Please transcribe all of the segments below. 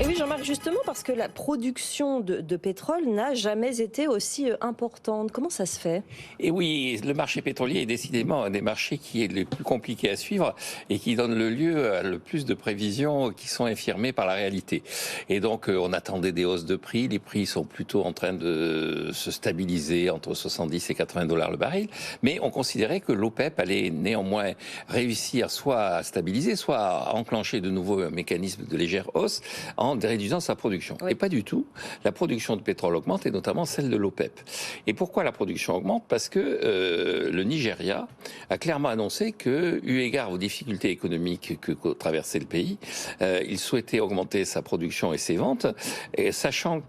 Et oui, Jean-Marc, justement parce que la production de pétrole n'a jamais été aussi importante. Comment ça se fait? Et oui, le marché pétrolier est décidément un des marchés qui est le plus compliqué à suivre et qui donne le lieu à le plus de prévisions qui sont infirmées par la réalité. Et donc, on attendait des hausses de prix. Les prix sont plutôt en train de se stabiliser entre 70 et 80 dollars le baril. Mais on considérait que l'OPEP allait néanmoins réussir soit à stabiliser, soit à enclencher de nouveau un mécanisme de légère hausse en réduisant sa production. Oui. Et pas du tout. La production de pétrole augmente et notamment celle de l'OPEP. Et pourquoi la production augmente? Parce que le Nigeria a clairement annoncé que, eu égard aux difficultés économiques que traversait le pays, il souhaitait augmenter sa production et ses ventes, et sachant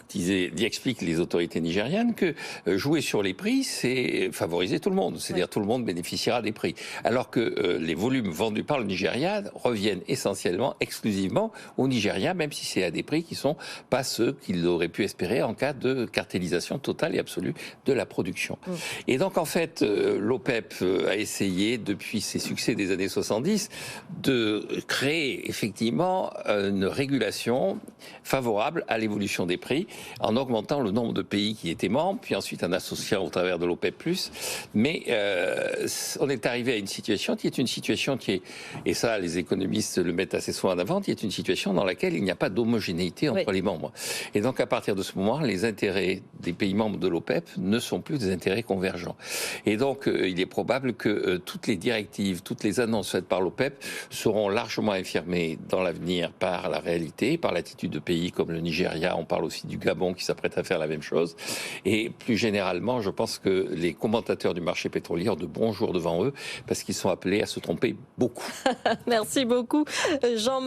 expliquent les autorités nigérianes que jouer sur les prix, c'est favoriser tout le monde, c'est-à-dire tout le monde bénéficiera des prix, alors que les volumes vendus par le Nigeria reviennent essentiellement, exclusivement au Nigeria, même si c'est à des prix qui ne sont pas ceux qu'il aurait pu espérer en cas de cartélisation totale et absolue de la production. Et donc, en fait, l'OPEP a essayé, depuis ses succès des années 70, de créer effectivement une régulation favorable à l'évolution des prix, en augmentant le nombre de pays qui étaient membres, puis ensuite en associant au travers de l'OPEP+. Mais on est arrivé à une situation qui est, et ça les économistes le mettent assez souvent en avant, qui est une situation dans laquelle il n'y a pas d'homogénéité entre les membres. Et donc, à partir de ce moment, les intérêts des pays membres de l'OPEP ne sont plus des intérêts convergents. Et donc, il est probable que toutes les directives, toutes les annonces faites par l'OPEP seront largement infirmées dans l'avenir par la réalité, par l'attitude de pays comme le Nigeria. On parle aussi du Gabon qui s'apprête à faire la même chose. Et plus généralement, je pense que les commentateurs du marché pétrolier ont de bons jours devant eux parce qu'ils sont appelés à se tromper beaucoup. Merci beaucoup, Jean-Marc.